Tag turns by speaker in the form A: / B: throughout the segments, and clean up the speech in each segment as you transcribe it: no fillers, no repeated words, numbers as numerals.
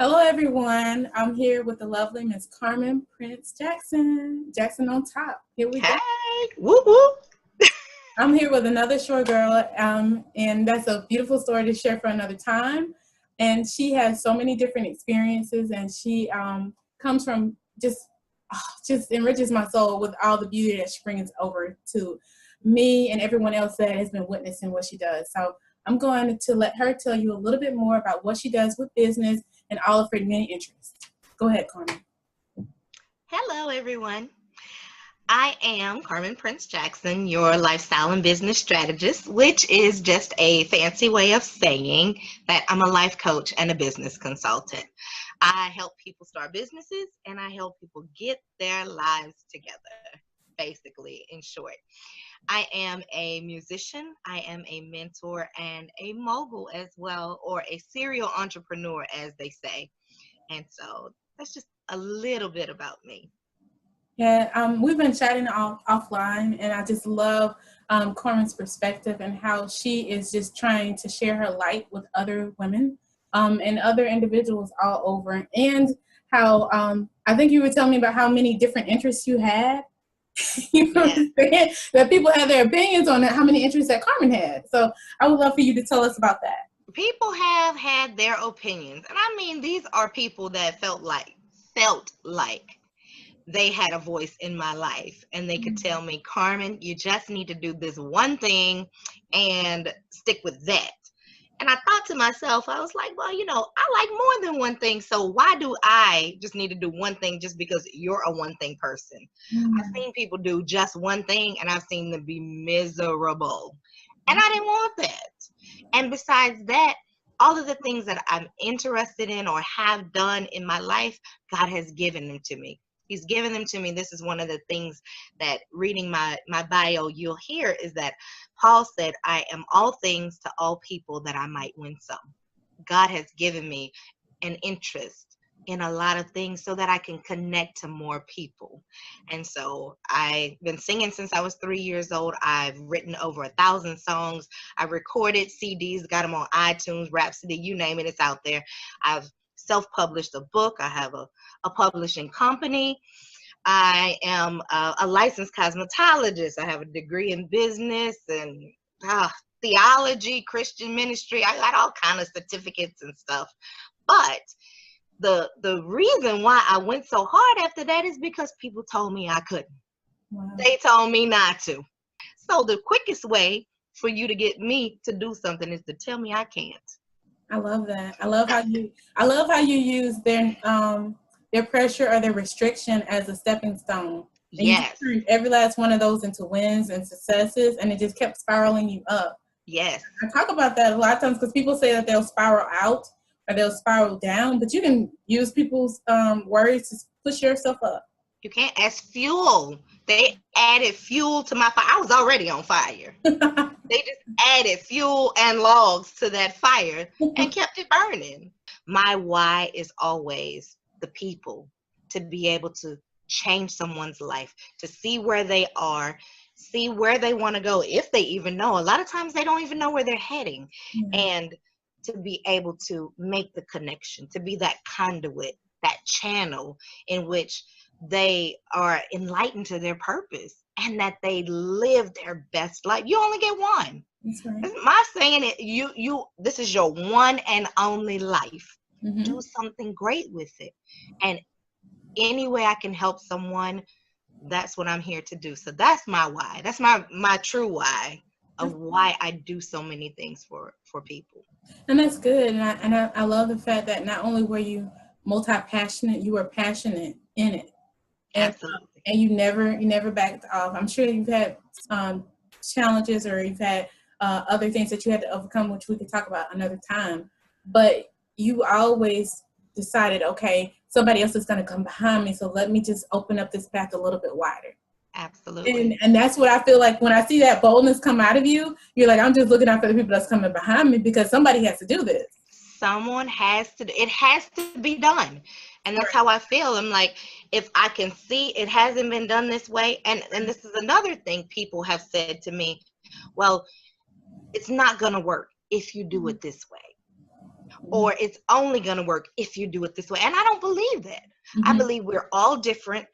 A: Hello, everyone. I'm here with the lovely Miss Carmen Prince Jackson. Jackson on top. Here we go.
B: Hey, woo woo.
A: I'm here with another short girl, and that's a beautiful story to share for another time. And she has so many different experiences, and she comes from just enriches my soul with all the beauty that she brings over to me and everyone else that has been witnessing what she does. So I'm going to let her tell you a little bit more about what she does with business and all of her many interests. Go ahead, Carmen.
B: Hello, everyone. I am Carmen Prince Jackson, your lifestyle and business strategist, which is just a fancy way of saying that I'm a life coach and a business consultant. I help people start businesses and I help people get their lives together, basically, in short. I am a musician, I am a mentor, and a mogul as well, or a serial entrepreneur, as they say. And so that's just a little bit about me.
A: Yeah, we've been chatting offline, and I just love Carmen's perspective and how she is just trying to share her light with other women and other individuals all over. And how I think you were telling me about how many different interests you had. You know what
B: Yes.
A: I'm saying? That people have their opinions on how many interests that Carmen had. So I would love for you to tell us about that.
B: People have had their opinions. And I mean, these are people that felt like they had a voice in my life and they could tell me, Carmen, you just need to do this one thing and stick with that. And I thought to myself, I was like, well, I like more than one thing. So why do I just need to do one thing just because you're a one thing person? I've
A: Mm.
B: seen people do just one thing and I've seen them be miserable. And I didn't want that. And besides that, all of the things that I'm interested in or have done in my life, God has given them to me. He's given them to me. This is one of the things that reading my bio, you'll hear is that Paul said, I am all things to all people that I might win some. God has given me an interest in a lot of things so that I can connect to more people. And so I've been singing since I was 3 years old. I've written over 1,000 songs. I recorded CDs, got them on iTunes, Rhapsody, you name it, it's out there. I've self-published a book. I have a publishing company. I am a licensed cosmetologist. I have a degree in business and theology, Christian ministry. I got all kind of certificates and stuff. But the reason why I went so hard after that is because people told me I couldn't.
A: Wow.
B: They told me not to. So the quickest way for you to get me to do something is to tell me I can't.
A: I love that. I love how you use their pressure or their restriction as a stepping stone. And you just
B: Yes.
A: turned every last one of those into wins and successes, and it just kept spiraling you up.
B: Yes.
A: I talk about that a lot of times because people say that they'll spiral out or they'll spiral down, but you can use people's words to push yourself up.
B: You can't. As fuel. They added fuel to my fire. I was already on fire. They just added fuel and logs to that fire and kept it burning. My why is always the people, to be able to change someone's life, to see where they are, see where they want to go, if they even know. A lot of times they don't even know where they're heading.
A: Yeah.
B: And to be able to make the connection, to be that conduit, that channel in which they are enlightened to their purpose and that they live their best life. You only get one.
A: That's right.
B: My saying it, this is your one and only life.
A: Mm-hmm.
B: Do something great with it. And any way I can help someone, that's what I'm here to do. So that's my why. That's my true why of why I do so many things for people.
A: And that's good. And I love the fact that not only were you multi-passionate, you were passionate in it. and
B: Absolutely.
A: and you never backed off. I'm sure you've had challenges or you've had other things that you had to overcome, which we could talk about another time. But you always decided, okay, somebody else is going to come behind me, so let me just open up this path a little bit wider.
B: Absolutely.
A: And that's what I feel like when I see that boldness come out of you. You're like, I'm just looking out for the people that's coming behind me because somebody has to do this.
B: Someone has to, it has to be done. And that's how I feel. I'm like, if I can see it hasn't been done this way, and this is another thing people have said to me, well, it's not going to work if you do it this way. or it's only going to work if you do it this way. And I don't believe that. I believe we're all different.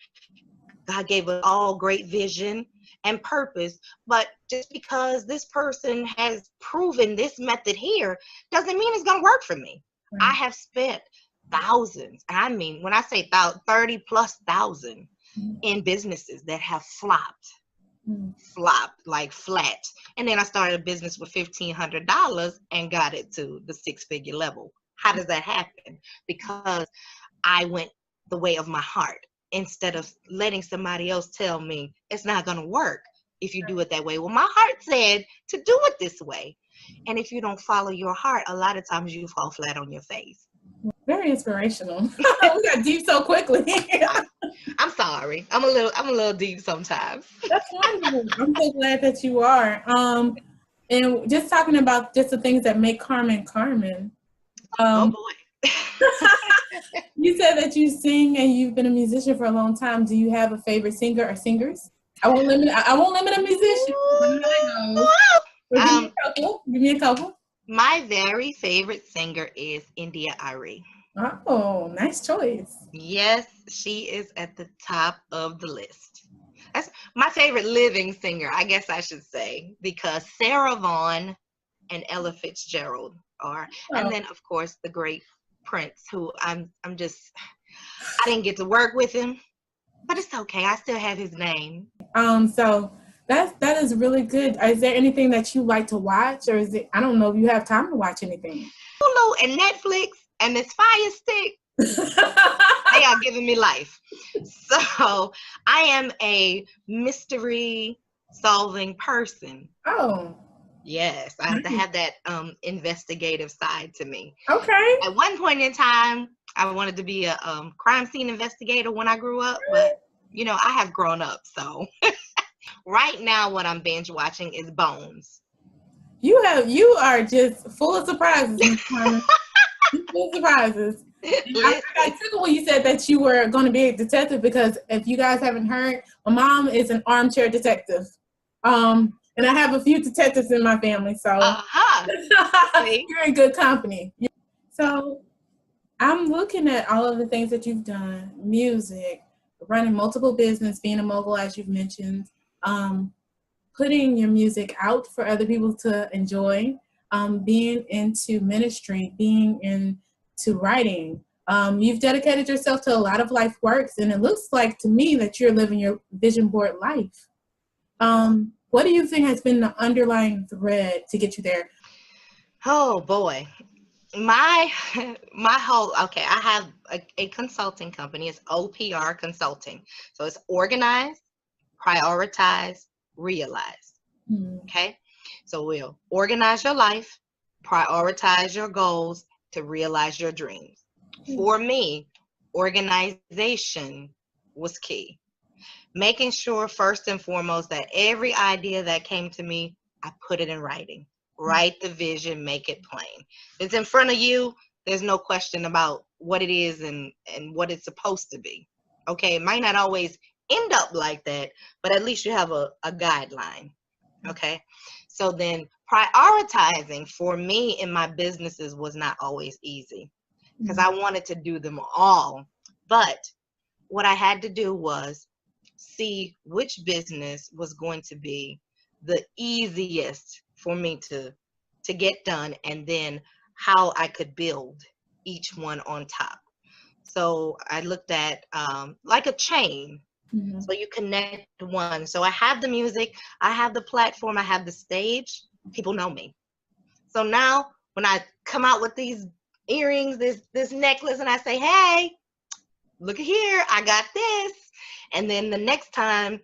B: God gave us all great vision and purpose, but just because this person has proven this method here doesn't mean it's going to work for me. I have spent thousands, I mean, when I say 30 plus thousand in businesses that have flopped like flat. And then I started a business with $1,500 and got it to the 6-figure level. How does that happen? Because I went the way of my heart instead of letting somebody else tell me it's not going to work if you do it that way. Well, my heart said to do it this way. And if you don't follow your heart, a lot of times you fall flat on your face.
A: Very inspirational. We got deep so quickly.
B: I'm sorry. I'm a little deep sometimes.
A: That's wonderful. I'm so glad that you are. And just talking about just the things that make Carmen Carmen.
B: Oh boy.
A: You said that you sing and you've been a musician for a long time. Do you have a favorite singer or singers? I won't limit a musician. Give me a couple.
B: My very favorite singer is India Ari.
A: Oh, nice choice.
B: Yes, she is at the top of the list. That's my favorite living singer, I guess I should say, because Sarah Vaughan and Ella Fitzgerald are, and then of course the great Prince, who I didn't get to work with him, but it's okay. I still have his name.
A: So that is really good. Is there anything that you like to watch, or is it? I don't know if you have time to watch anything.
B: Hulu and Netflix and this Fire Stick, they are giving me life. So I am a mystery solving person.
A: Oh.
B: Yes, I have to have that investigative side to me.
A: Okay.
B: At one point in time, I wanted to be a crime scene investigator when I grew up, but I have grown up. So right now, what I'm binge watching is Bones.
A: You are just full of surprises, Ms. Carmen. Full of surprises. I took it when you said that you were going to be a detective, because if you guys haven't heard, my mom is an armchair detective. And I have a few detectives in my family, so you're in good company. So I'm looking at all of the things that you've done: music, running multiple business, being a mogul, as you've mentioned, putting your music out for other people to enjoy, being into ministry, being into writing. You've dedicated yourself to a lot of life works, and it looks like to me that you're living your vision board life. What do you think has been the underlying thread to get you there?
B: Oh boy. My whole, I have a consulting company. It's OPR Consulting. So it's organize, prioritize, realize. Okay. So we'll organize your life, prioritize your goals to realize your dreams. For me, organization was key. Making sure first and foremost that every idea that came to me, I put it in writing. Write the vision, make it plain. It's in front of you. There's no question about what it is and what it's supposed to be. Okay, it might not always end up like that, but at least you have a guideline. Okay, so then prioritizing for me in my businesses was not always easy because I wanted to do them all. But what I had to do was see which business was going to be the easiest for me to get done, and then how I could build each one on top. So I looked at like a chain. So you connect one. So I have the music, I have the platform, I have the stage. People know me. So now when I come out with these earrings, this necklace, and I say, hey, look at here, I got this. And then the next time,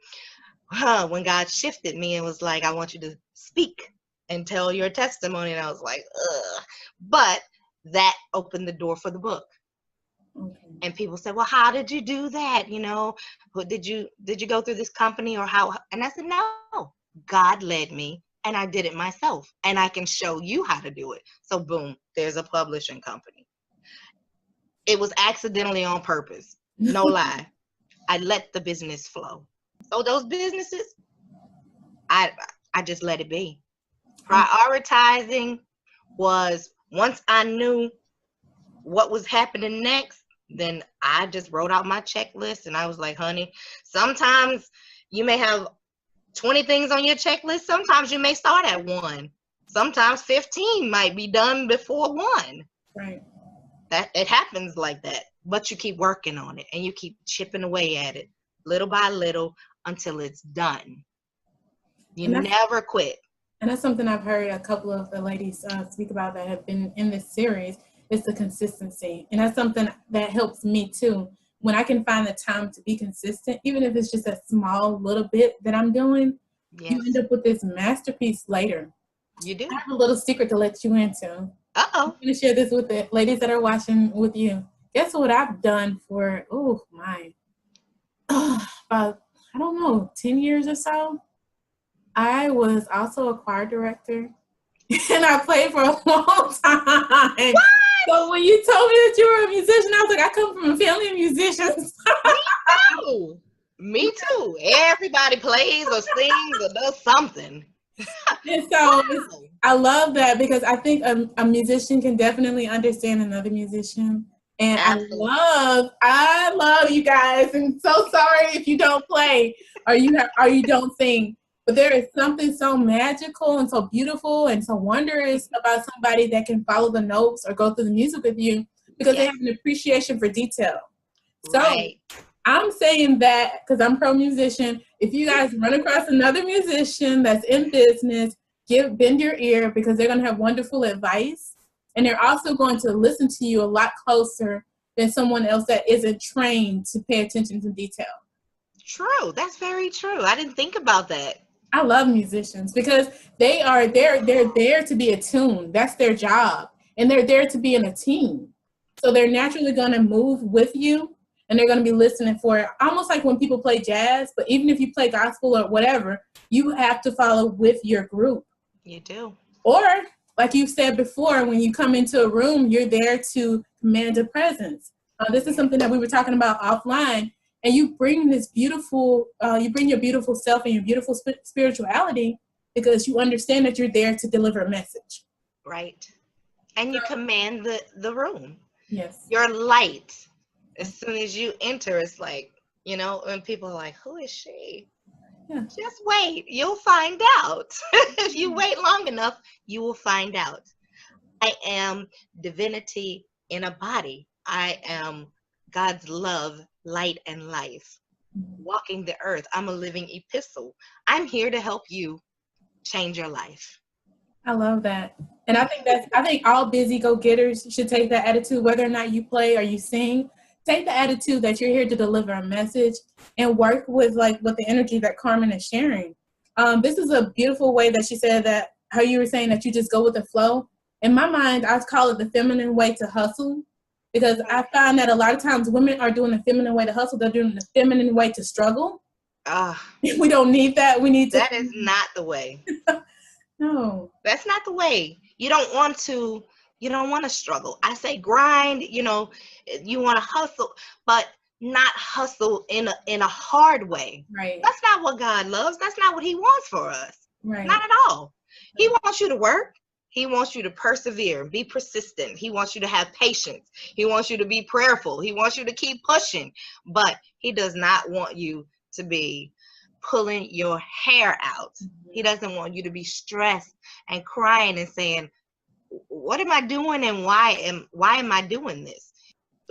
B: when God shifted me and was like, I want you to speak and tell your testimony. And I was like, ugh. But that opened the door for the book. Okay. And people said, well, how did you do that? Did you go through this company or how? And I said, no, God led me and I did it myself. And I can show you how to do it. So boom, there's a publishing company. It was accidentally on purpose. No lie. I let the business flow. So those businesses, I just let it be. Prioritizing was once I knew what was happening next, then I just wrote out my checklist and I was like, honey, sometimes you may have 20 things on your checklist. Sometimes you may start at one. Sometimes 15 might be done before one.
A: Right.
B: That it happens like that. But you keep working on it and you keep chipping away at it little by little until it's done. You never quit.
A: And that's something I've heard a couple of the ladies speak about that have been in this series, is the consistency. And that's something that helps me too. When I can find the time to be consistent, even if it's just a small little bit that I'm doing,
B: Yes.
A: you end up with this masterpiece later.
B: You do.
A: I have a little secret to let you into.
B: Uh-oh.
A: I'm going to share this with the ladies that are watching with you. Guess what I've done for, about, I don't know, 10 years or so? I was also a choir director, and I played for a long time.
B: What?
A: So when you told me that you were a musician, I was like, I come from a family of musicians.
B: Me too. Everybody plays or sings or does something.
A: And so I love that, because I think a musician can definitely understand another musician. And
B: Absolutely.
A: I love you guys. And so sorry if you don't play or you don't sing. But there is something so magical and so beautiful and so wondrous about somebody that can follow the notes or go through the music with you, because they have an appreciation for detail. So
B: right.
A: I'm saying that because I'm pro musician. If you guys run across another musician that's in business, bend your ear, because they're going to have wonderful advice. And they're also going to listen to you a lot closer than someone else that isn't trained to pay attention to detail.
B: True. That's very true. I didn't think about that.
A: I love musicians because they're there to be attuned. That's their job. And they're there to be in a team. So they're naturally going to move with you, and they're going to be listening for it. Almost like when people play jazz, but even if you play gospel or whatever, you have to follow with your group.
B: You do.
A: Or, like you said before, when you come into a room, you're there to command a presence. This is something that we were talking about offline. And you bring this beautiful, you bring your beautiful self and your beautiful spirituality, because you understand that you're there to deliver a message.
B: Right. And you command the room.
A: Yes.
B: Your light. As soon as you enter, it's like, when people are like, who is she? Yeah. Just wait. You'll find out. If you wait long enough, you will find out. I am divinity in a body. I am God's love, light, and life. Walking the earth. I'm a living epistle. I'm here to help you change your life.
A: I love that. And I think all busy go-getters should take that attitude, whether or not you play or you sing. Take the attitude that you're here to deliver a message, and work with the energy that Carmen is sharing. This is a beautiful way that she said that, how you were saying that you just go with the flow. In my mind, I call it the feminine way to hustle, because I find that a lot of times women are doing the feminine way to hustle. They're doing the feminine way to struggle. We don't need that.
B: That is not the way.
A: No.
B: That's not the way. You don't want to struggle. I say grind, you want to hustle, but not hustle in a hard way.
A: Right.
B: That's not what God loves. That's not what he wants for us.
A: Right.
B: Not at all. He wants you to work. He wants you to persevere, be persistent. He wants you to have patience. He wants you to be prayerful. He wants you to keep pushing, but he does not want you to be pulling your hair out. He doesn't want you to be stressed and crying and saying, what am I doing, and why am I doing this?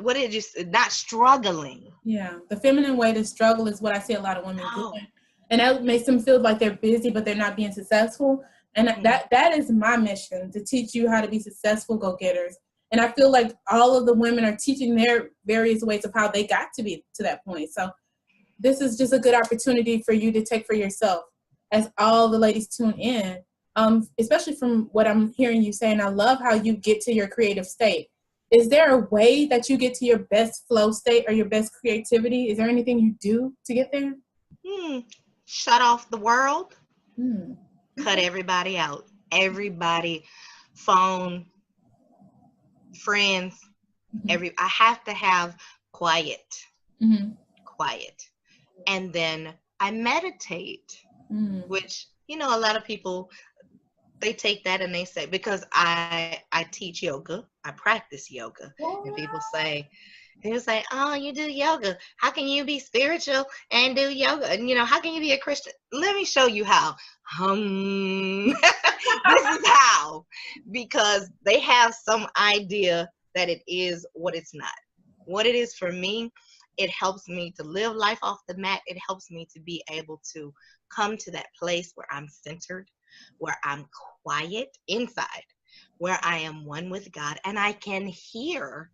B: What is just not struggling?
A: Yeah, the feminine way to struggle is what I see a lot of women doing, and that makes them feel like they're busy, but they're not being successful. And that is my mission, to teach you how to be successful go-getters. And I feel like all of the women are teaching their various ways of how they got to be to that point. So this is just a good opportunity for you to take for yourself, as all the ladies tune in, especially from what I'm hearing you saying. I love how you get to your creative state. Is there a way that you get to your best flow state or your best creativity? Is there anything you do to get there?
B: Shut off the world. Cut everybody out. Everybody, phone, friends, I have to have quiet. Quiet. And then I meditate, which, a lot of people They take that and they say, because I teach yoga, I practice yoga, and people say, oh, you do yoga. How can you be spiritual and do yoga? And how can you be a Christian? Let me show you how. This is how, because they have some idea that it is what it's not. What it is for me, it helps me to live life off the mat. It helps me to be able to come to that place where I'm centered, where I'm quiet inside, where I am one with God, and I can hear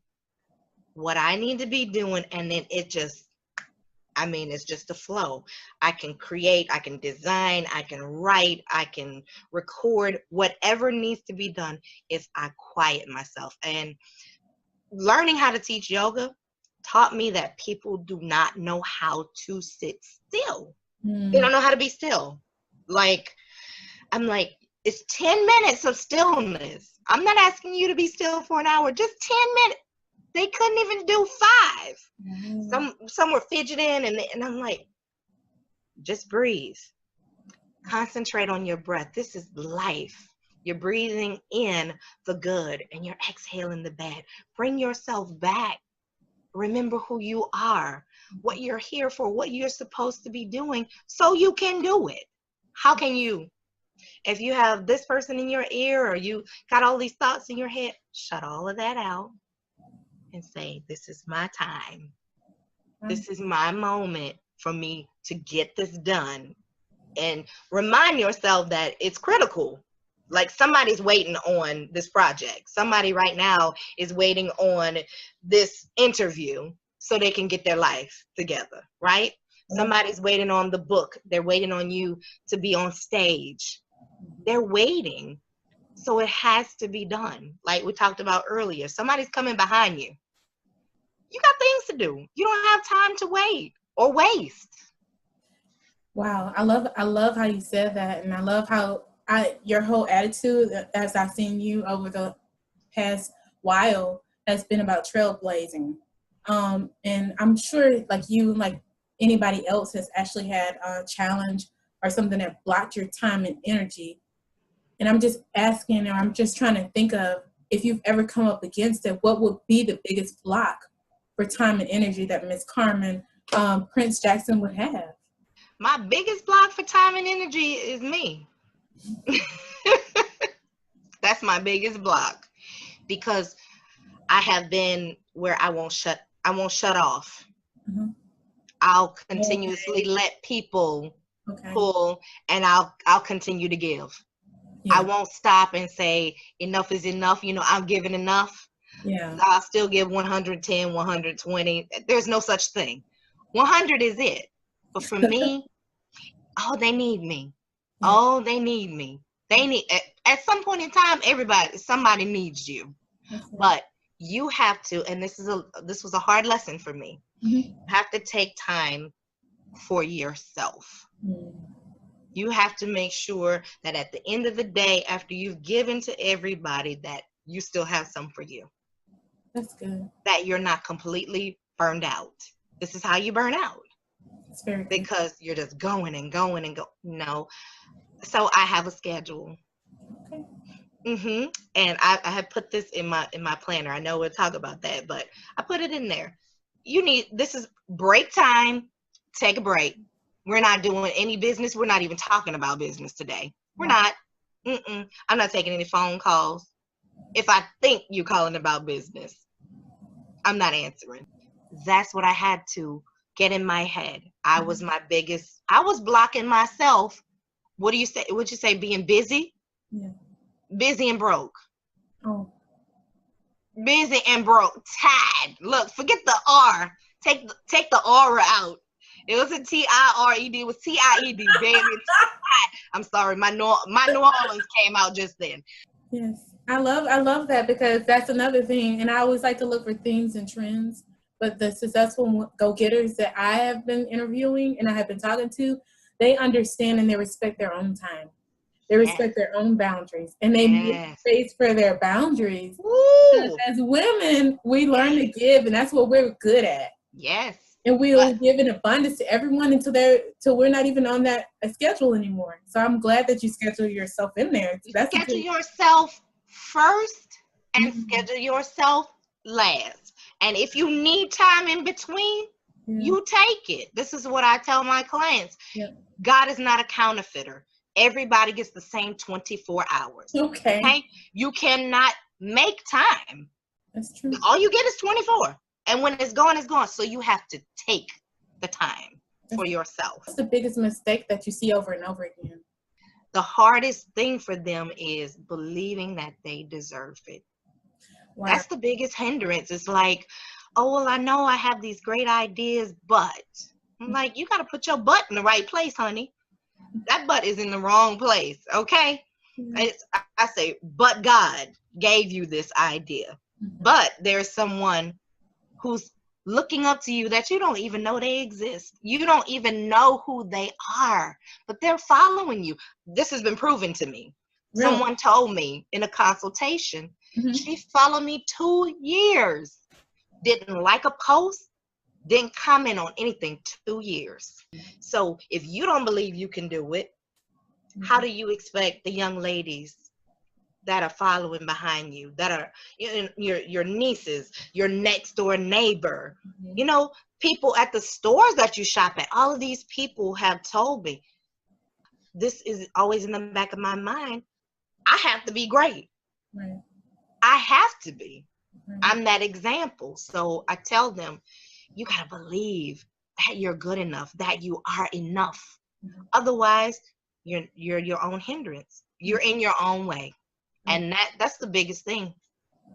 B: what I need to be doing, and then it's just a flow. I can create, I can design, I can write, I can record, whatever needs to be done if I quiet myself. And learning how to teach yoga taught me that people do not know how to sit still. They don't know how to be still. I'm like, it's 10 minutes of stillness. I'm not asking you to be still for an hour, just 10 minutes. They couldn't even do 5. Some were fidgeting, and I'm like, just breathe. Concentrate on your breath. This is life. You're breathing in the good and you're exhaling the bad. Bring yourself back. Remember who you are, what you're here for, what you're supposed to be doing, so you can do it. How can you? If you have this person in your ear, or you got all these thoughts in your head, shut all of that out and say, this is my time. This is my moment for me to get this done. And remind yourself that it's critical. Like, somebody's waiting on this project. Somebody right now is waiting on this interview so they can get their life together, right? Somebody's waiting on the book. They're waiting on you to be on stage. They're waiting. So it has to be done. Like we talked about earlier, somebody's coming behind you. You got things to do. You don't have time to wait or waste.
A: Wow, I love how you said that, and I love how your whole attitude, as I've seen you over the past while, has been about trailblazing. And I'm sure, like you, like anybody else, has actually had a challenge or something that blocked your time and energy. And I'm just asking, or I'm just trying to think of, if you've ever come up against it, what would be the biggest block for time and energy that Miss Carmen Prince Jackson would have?
B: My biggest block for time and energy is me. That's my biggest block, because I have been where I won't shut off. Mm-hmm. I'll continuously let people pull, and I'll continue to give. Yeah. I won't stop and say enough is enough. I'm giving enough. Yeah. I'll still give 110, 120. There's no such thing. 100 is it. But for me, they need me. Yeah. Oh, they need me. They need, at some point in time, somebody needs you. Okay. But you have to, and this was a hard lesson for me. Mm-hmm. You have to take time for yourself. Mm-hmm. You have to make sure that at the end of the day, after you've given to everybody, that you still have some for you.
A: That's good.
B: That you're not completely burned out. This is how you burn out.
A: That's very good.
B: Because you're just going and going and go. No. So I have a schedule. Okay. Mm-hmm. And I have put this in my planner. I know we'll talk about that, but I put it in there. This is break time. Take a break. We're not doing any business. We're not even talking about business today. We're not. I'm not taking any phone calls. If I think you're calling about business, I'm not answering. That's what I had to get in my head. I was blocking myself. What do you say? Would you say being busy? Yeah. Busy and broke. Oh. Busy and broke. Tired. Look, forget the R. Take the aura out. It wasn't TIRED. It was TIED. Baby. I'm sorry. My New Orleans came out just then.
A: Yes. I love that, because that's another thing. And I always like to look for themes and trends. But the successful go-getters that I have been interviewing and I have been talking to, they understand and they respect their own time. They respect their own boundaries. And they make space for their boundaries. As women, we learn to give, and that's what we're good at.
B: Yes.
A: and we'll give an abundance to everyone till we're not even on that schedule anymore. So I'm glad that you schedule yourself in there. That's
B: schedule yourself first and
A: Mm-hmm.
B: schedule yourself last. And if you need time in between, you take it. This is what I tell my clients.
A: Yeah.
B: God is not a counterfeiter. Everybody gets the same 24 hours.
A: Okay.
B: You cannot make time.
A: That's true.
B: All you get is 24. And when it's gone, it's gone. So you have to take the time for yourself.
A: What's the biggest mistake that you see over and over again?
B: The hardest thing for them is believing that they deserve it. Wow. That's the biggest hindrance. It's like, oh, well, I know I have these great ideas, but I'm like, you got to put your butt in the right place, honey. That butt is in the wrong place, okay? I say, but God gave you this idea. But there's someone who's looking up to you that you don't even know they exist. You don't even know who they are, but they're following you. This has been proven to me. Really? Someone told me in a consultation, she followed me 2 years, didn't like a post, didn't comment on anything 2 years. So if you don't believe you can do it, how do you expect the young ladies that are following behind you, that are your nieces, your next door neighbor, you know, people at the stores that you shop at? All of these people have told me, this is always in the back of my mind, I have to be great. Right. I have to be. Right. I'm that example. So I tell them, you got to believe that you're good enough, that you are enough. Otherwise, you're your own hindrance. You're in your own way. And that's the biggest thing,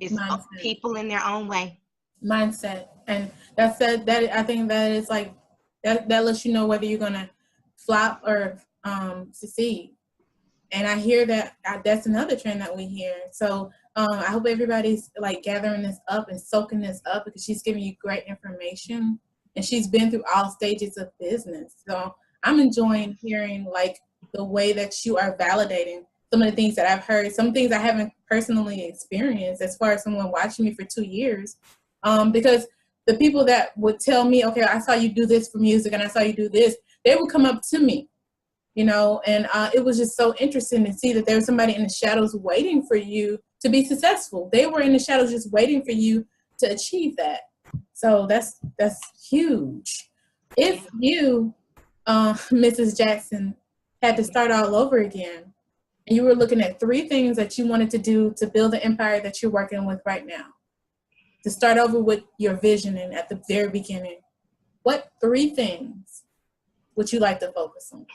B: is people in their own way.
A: Mindset. And that I think that is like, that lets you know whether you're going to flop or succeed. And I hear that that's another trend that we hear. So I hope everybody's like gathering this up and soaking this up, because she's giving you great information, and she's been through all stages of business. So I'm enjoying hearing like the way that you are validating some of the things that I've heard, some things I haven't personally experienced as far as someone watching me for 2 years. Because the people that would tell me, okay, I saw you do this for music and I saw you do this, they would come up to me, you know, and it was just so interesting to see that there was somebody in the shadows waiting for you to be successful. They were in the shadows just waiting for you to achieve that. So that's huge. If you, Mrs. Jackson, had to start all over again, and you were looking at 3 things that you wanted to do to build the empire that you're working with right now, to start over with your vision and at the very beginning, what 3 things would you like to focus on?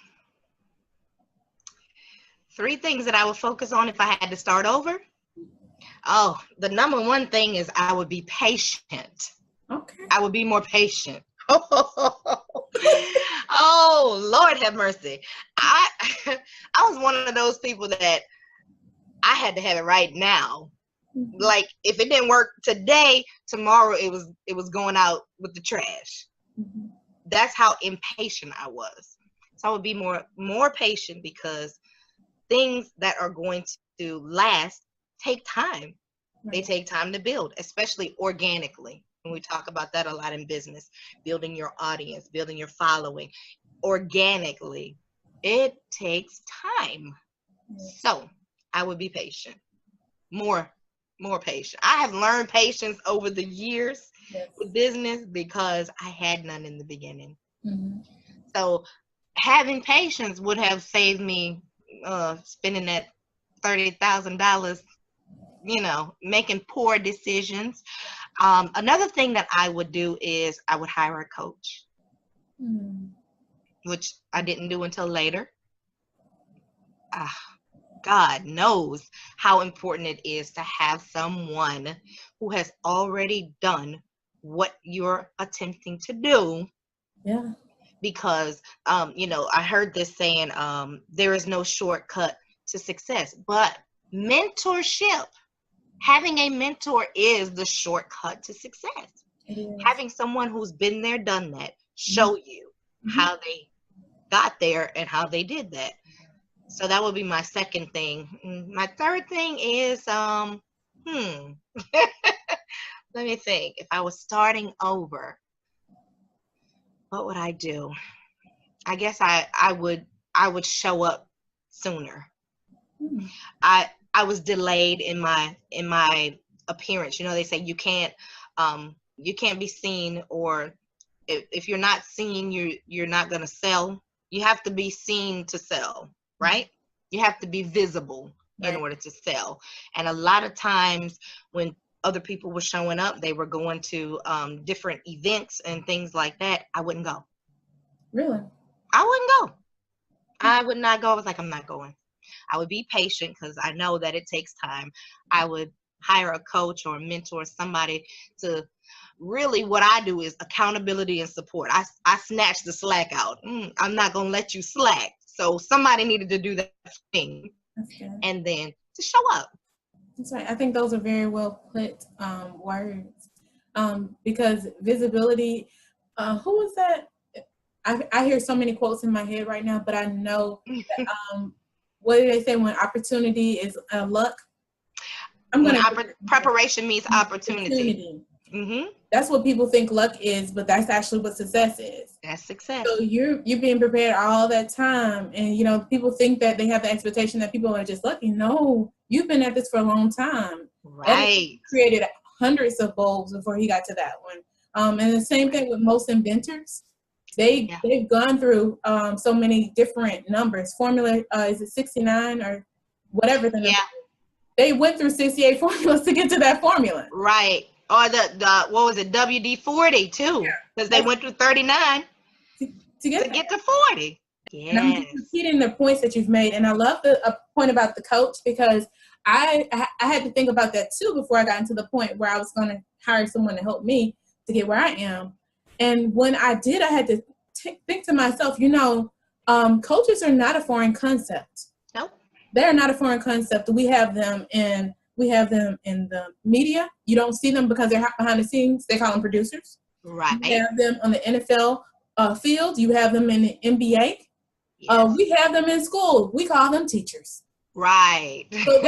B: 3 things that I would focus on if I had to start over? Oh, the number one thing is I would be patient. Okay. I would be more patient. Oh, Lord have mercy. I was one of those people that I had to have it right now. Mm-hmm. Like, if it didn't work today, tomorrow it was going out with the trash. Mm-hmm. That's how impatient I was. So I would be more patient, because things that are going to last take time. Right. They take time to build, especially organically. And we talk about that a lot in business, building your audience, building your following organically. It takes time. Yes. So I would be patient, more patient. I have learned patience over the years. Yes. With business, because I had none in the beginning. Mm-hmm. So having patience would have saved me spending that $30,000, you know, making poor decisions. Another thing that I would do is I would hire a coach, which I didn't do until later. God knows how important it is to have someone who has already done what you're attempting to do. Yeah. Because, you know, I heard this saying, there is no shortcut to success, but mentorship, having a mentor is the shortcut to success. Having someone who's been there, done that, show you how they got there and how they did that. So that would be my second thing. My third thing is, let me think. If I was starting over, What would I do? I guess I would show up sooner.
A: Hmm.
B: I was delayed in my appearance. They say you can't be seen, or if you're not seen, you're not gonna sell. You have to be seen to sell, right? You have to be visible in
A: Right.
B: order to sell. And a lot of times when other people were showing up, they were going to different events and things like that. I wouldn't go.
A: Really?
B: I wouldn't go. I would not go. I was like, I'm not going. I would be patient because I know that it takes time. I would hire a coach or a mentor, somebody to really, what I do is accountability and support. I snatch the slack out. I'm not going to let you slack. So somebody needed to do that thing
A: That's good.
B: and then to show up.
A: That's right. I think those are very well put words, because visibility. Who was that? I hear so many quotes in my head right now, but I know that, what do they say when opportunity is luck?
B: Preparation means opportunity.
A: That's what people think luck is, but that's actually what success is.
B: That's success.
A: So you're being prepared all that time, and people think that they have the expectation that people are just lucky. No, you've been at this for a long time.
B: Right.
A: Edison created hundreds of bulbs before he got to that one. And the same thing with most inventors. They've gone through so many different numbers. Formula, is it 69 or whatever the number?
B: Yeah.
A: They went through 68 formulas to get to that formula.
B: Right. Or the what was it, WD-40 too, because they went through 39 to get to 40. Yes.
A: And I'm just repeating the points that you've made, and I love the point about the coach, because I had to think about that too before I got into the point where I was going to hire someone to help me to get where I am. And when I did, I had to think to myself, coaches are not a foreign concept.
B: Nope.
A: They're not a foreign concept. We have them in the media. You don't see them because they're behind the scenes. They call them producers.
B: Right.
A: You have them on the NFL field. You have them in the NBA. Yes. We have them in school. We call them teachers.
B: Right.
A: So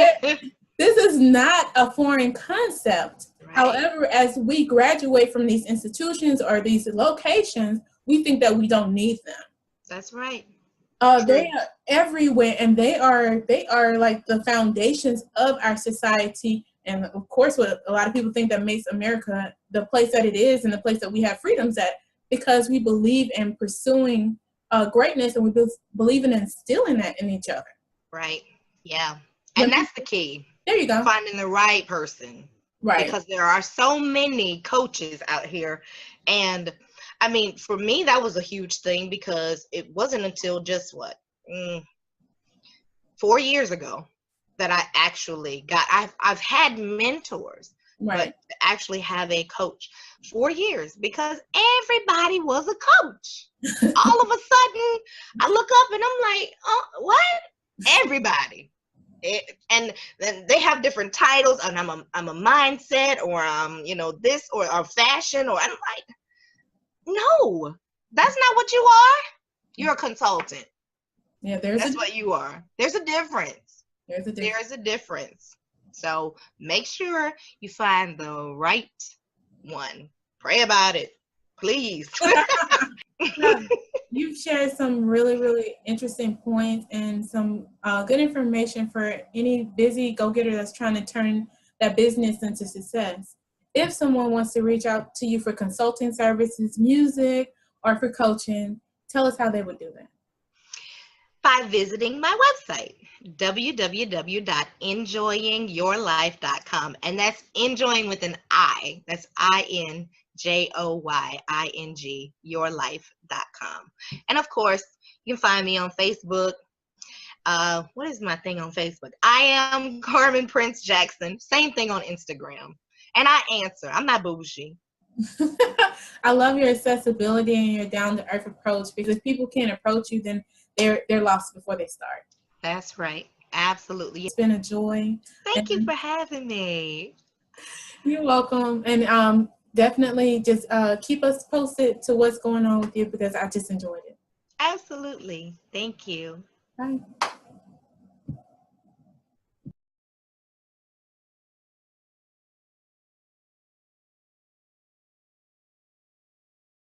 A: this is not a foreign concept. Right. However, as we graduate from these institutions or these locations, we think that we don't need them.
B: That's right.
A: They are everywhere, and they are like the foundations of our society. And of course, what a lot of people think that makes America the place that it is and the place that we have freedoms at, because we believe in pursuing greatness, and we believe in instilling that in each other.
B: Right. Yeah. And that's the key.
A: There you go.
B: Finding the right person.
A: Right.
B: Because there are so many coaches out here. And I mean, for me, that was a huge thing, because it wasn't until just 4 years ago that I actually I've had mentors,
A: right,
B: but to actually have a coach 4 years, because everybody was a coach. All of a sudden, I look up and I'm like, oh, what? Everybody. And then they have different titles, and I'm a mindset, or this, or fashion, or I'm like, no, that's not what you are. You're a consultant.
A: Yeah,
B: that's what you are. There's a difference.
A: There's
B: a difference. So make sure you find the right one. Pray about it, please.
A: You've shared some really, really interesting points and some good information for any busy go-getter that's trying to turn that business into success. If someone wants to reach out to you for consulting services, music, or for coaching, tell us how they would do that.
B: By visiting my website, www.enjoyingyourlife.com. And that's enjoying with an I. That's INJOYING, yourlife.com. And of course, you can find me on Facebook. What is my thing on Facebook? I am Carmen Prince Jackson. Same thing on Instagram. And I answer. I'm not bougie.
A: I love your accessibility and your down-to-earth approach, because if people can't approach you, then they're lost before they start.
B: That's right. Absolutely.
A: It's been a joy.
B: Thank you for having me.
A: You're welcome. And definitely just keep us posted to what's going on with you, because I just enjoyed it.
B: Absolutely. Thank you.
A: Bye.